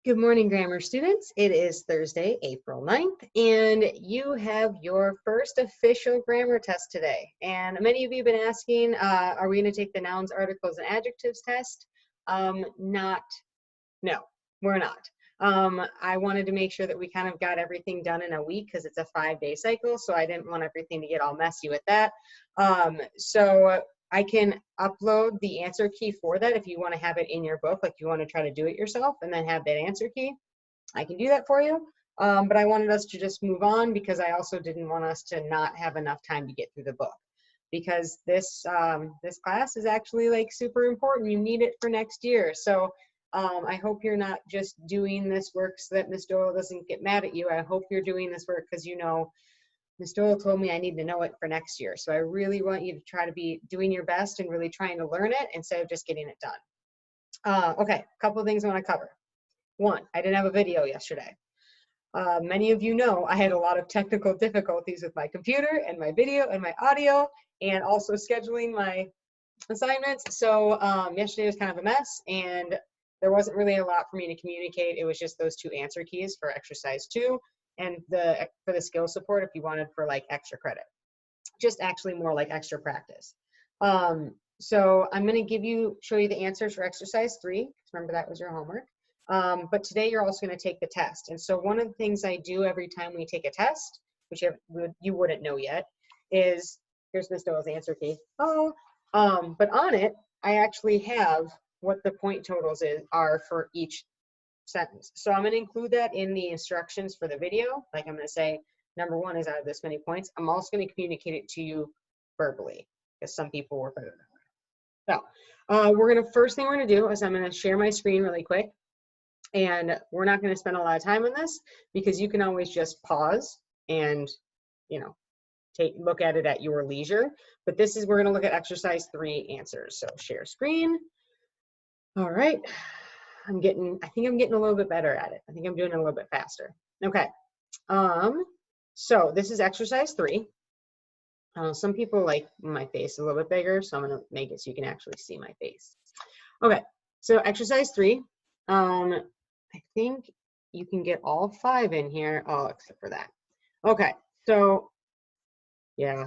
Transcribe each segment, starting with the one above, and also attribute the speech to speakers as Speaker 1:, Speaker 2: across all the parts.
Speaker 1: Good morning, grammar students. It is Thursday, April 9th, and you have your first official grammar test today. And many of you have been asking, are we going to take the nouns, articles, and adjectives test? No, we're not. I wanted to make sure that we kind of got everything done in a week because it's a 5-day cycle, so I didn't want everything to get all messy with that. So I can upload the answer key for that if you want to have it in your book, like you want to try to do it yourself and then have that answer key. I can do that for you. But I wanted us to just move on because I also didn't want us to not have enough time to get through the book. Because this class is actually like super important. You need it for next year. So I hope you're not just doing this work so that Miss Doyle doesn't get mad at you. I hope you're doing this work because you know Miss Doyle told me I need to know it for next year. So I really want you to try to be doing your best and really trying to learn it instead of just getting it done. Okay, a couple of things I want to cover. One, I didn't have a video yesterday. Many of you know I had a lot of technical difficulties with my computer and my video and my audio and also scheduling my assignments. So yesterday was kind of a mess and there wasn't really a lot for me to communicate. It was just those 2 answer keys for exercise 2 and for the skill support if you wanted for like extra credit. Just actually more like extra practice. So I'm going to show you the answers for exercise 3. Remember that was your homework. But today you're also going to take the test. And so one of the things I do every time we take a test, which you wouldn't know yet, is here's Miss Doyle's answer key. But on it, I actually have what the point totals are for each sentence. So I'm going to include that in the instructions for the video. Like I'm going to say, number 1 is out of this many points. I'm also going to communicate it to you verbally because some people work better than others. So first thing we're going to do is I'm going to share my screen really quick. And we're not going to spend a lot of time on this because you can always just pause and, look at it at your leisure. But we're going to look at exercise 3 answers. So share screen. All right. I think I'm getting a little bit better at it. I think I'm doing it a little bit faster. Okay. So this is exercise 3. Some people like my face a little bit bigger, so I'm going to make it so you can actually see my face. Okay. So exercise 3. I think you can get all 5 in here. Oh, except for that. Okay. So yeah.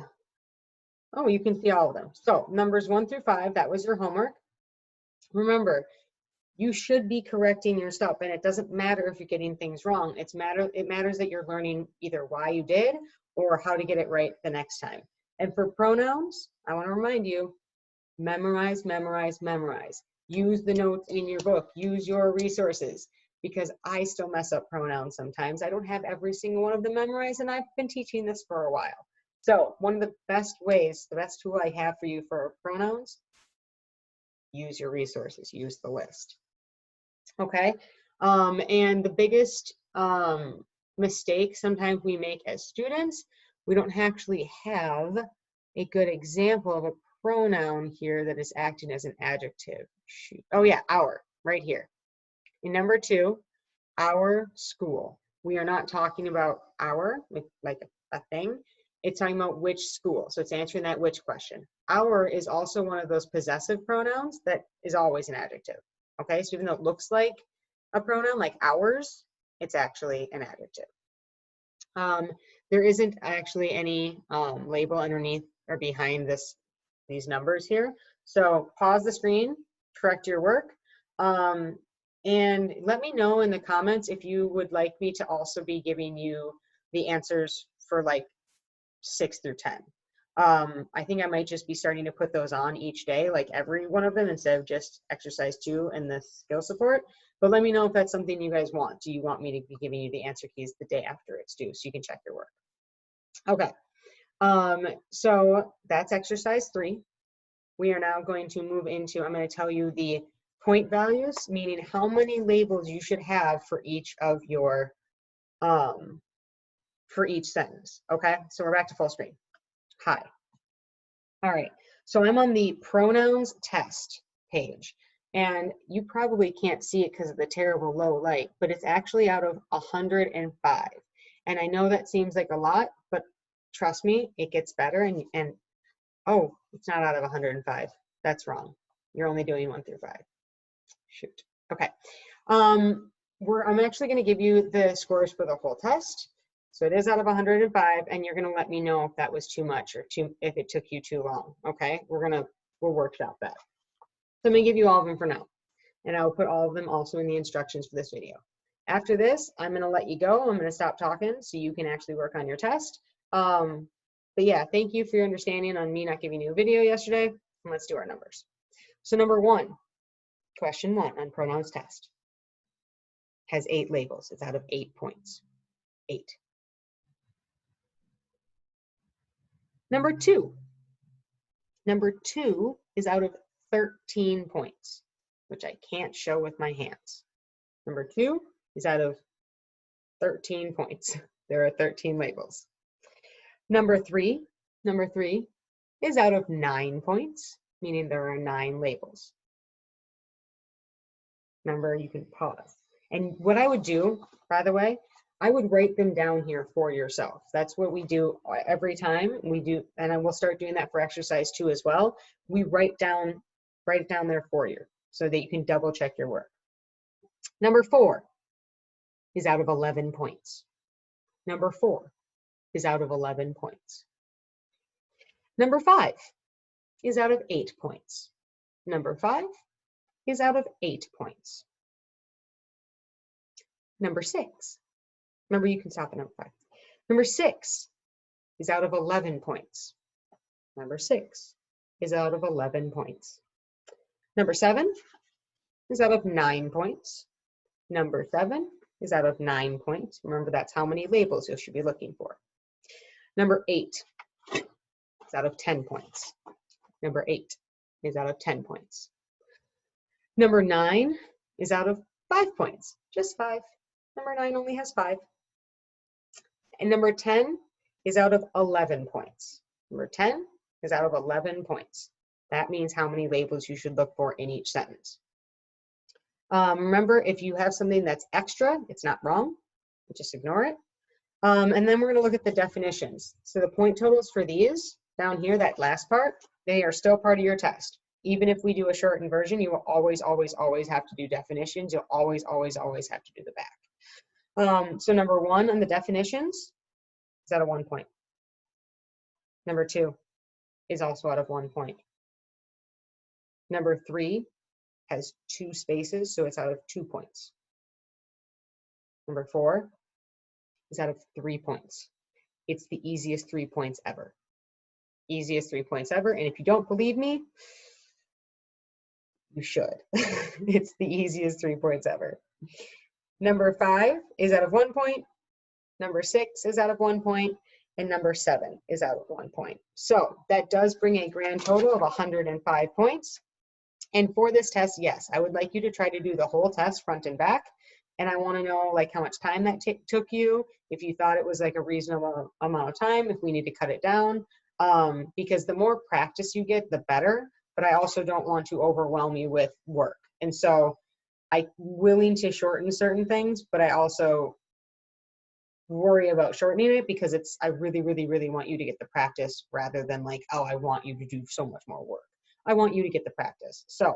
Speaker 1: Oh, you can see all of them. So numbers 1 through 5, that was your homework. Remember, you should be correcting yourself, and it doesn't matter if you're getting things wrong. It matters that you're learning either why you did or how to get it right the next time. And for pronouns, I want to remind you, memorize, memorize, memorize. Use the notes in your book. Use your resources because I still mess up pronouns sometimes. I don't have every single one of them memorized, and I've been teaching this for a while. So one of the best ways, the best tool I have for you for pronouns, use your resources, use the list. Okay, and the biggest mistake sometimes we make as students, we don't actually have a good example of a pronoun here that is acting as an adjective. Shoot. Oh yeah, our, right here. In number 2, our school. We are not talking about our, like a thing. It's talking about which school. So it's answering that which question. Our is also one of those possessive pronouns that is always an adjective. Okay, so even though it looks like a pronoun, like ours, it's actually an adjective. There isn't actually any label underneath or behind these numbers here. So pause the screen, correct your work, and let me know in the comments if you would like me to also be giving you the answers for like 6 through 10. I think I might just be starting to put those on each day, like every one of them, instead of just exercise 2 and the skill support. But let me know if that's something you guys want. Do you want me to be giving you the answer keys the day after it's due so you can check your work? Okay. So that's exercise 3. We are now going to move into, I'm going to tell you the point values, meaning how many labels you should have for each of your, for each sentence. Okay. So we're back to full screen. Hi. All right, so I'm on the pronouns test page, and you probably can't see it because of the terrible low light, but it's actually out of 105. And I know that seems like a lot, but trust me, it gets better. And oh, it's not out of 105. That's wrong. You're only doing 1 through 5. Shoot. Okay. I'm actually going to give you the scores for the whole test. So it is out of 105, and you're going to let me know if that was too much or if it took you too long. Okay, we'll workshop that. So I'm going to give you all of them for now, and I will put all of them also in the instructions for this video. After this, I'm going to let you go. I'm going to stop talking so you can actually work on your test. But yeah, thank you for your understanding on me not giving you a video yesterday. And let's do our numbers. So number 1, question 1 on pronouns test has 8 labels. It's out of 8 points. 8. Number 2 is out of 13 points, which I can't show with my hands. Number 2 is out of 13 points. There are 13 labels. Number 3 is out of 9 points, meaning there are 9 labels. Remember, you can pause. And what I would do, by the way, I would write them down here for yourself. That's what we do every time we do, and I will start doing that for exercise 2 as well. We write it down there for you so that you can double check your work. Number 4 is out of 11 points. Number 4 is out of 11 points. Number 5 is out of 8 points. Number 5 is out of 8 points. Number 6. Remember, you can stop at number 5. Number 6 is out of 11 points. Number 6 is out of 11 points. Number 7 is out of 9 points. Number 7 is out of 9 points. Remember, that's how many labels you should be looking for. Number 8 is out of 10 points. Number 8 is out of 10 points. Number 9 is out of 5 points, just 5. Number 9 only has 5. And number 10 is out of 11 points. Number 10 is out of 11 points. That means how many labels you should look for in each sentence. Remember, if you have something that's extra, it's not wrong. Just ignore it. And then we're going to look at the definitions. So the point totals for these down here, that last part, they are still part of your test. Even if we do a shortened version, you will always, always, always have to do definitions. You'll always, always, always have to do the back. So number 1 on the definitions is out of 1 point. Number 2 is also out of 1 point. Number 3 has 2 spaces, so it's out of 2 points. Number 4 is out of 3 points. It's the easiest 3 points ever. Easiest 3 points ever. And if you don't believe me, you should. It's the easiest 3 points ever. Number 5 is out of 1 point. Number 6 is out of 1 point. And number 7 is out of 1 point. So that does bring a grand total of 105 points. And for this test, yes, I would like you to try to do the whole test front and back. And I want to know like how much time that took you, if you thought it was like a reasonable amount of time, if we need to cut it down, because the more practice you get, the better. But I also don't want to overwhelm you with work. And so I'm willing to shorten certain things, but I also worry about shortening it because I really, really, really want you to get the practice rather than like, oh, I want you to do so much more work. I want you to get the practice. So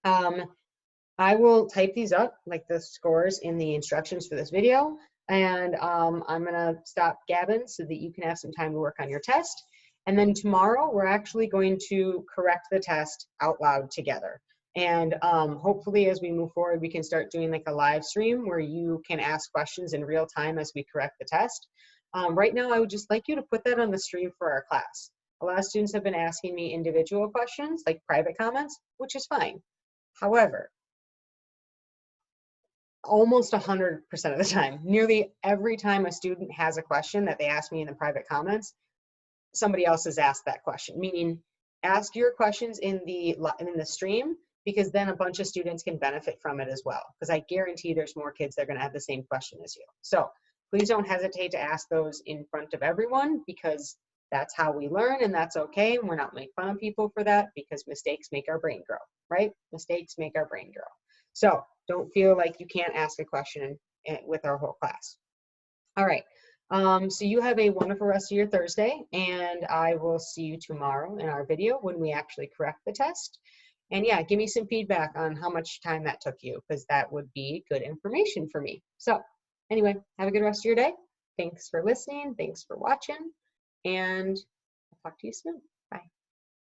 Speaker 1: I will type these up, like the scores in the instructions for this video. And I'm gonna stop gabbing so that you can have some time to work on your test. And then tomorrow, we're actually going to correct the test out loud together. And hopefully as we move forward, we can start doing like a live stream where you can ask questions in real time as we correct the test. Right now, I would just like you to put that on the stream for our class. A lot of students have been asking me individual questions, like private comments, which is fine. However, almost 100% of the time, nearly every time a student has a question that they ask me in the private comments, somebody else has asked that question, meaning ask your questions in the stream, because then a bunch of students can benefit from it as well. Because I guarantee there's more kids that are going to have the same question as you. So please don't hesitate to ask those in front of everyone, because that's how we learn, and that's okay. And we're not making fun of people for that, because mistakes make our brain grow, right? Mistakes make our brain grow. So don't feel like you can't ask a question with our whole class. All right. So you have a wonderful rest of your Thursday, and I will see you tomorrow in our video when we actually correct the test. And yeah, give me some feedback on how much time that took you, because that would be good information for me. So anyway, have a good rest of your day. Thanks for listening. Thanks for watching. And I'll talk to you soon.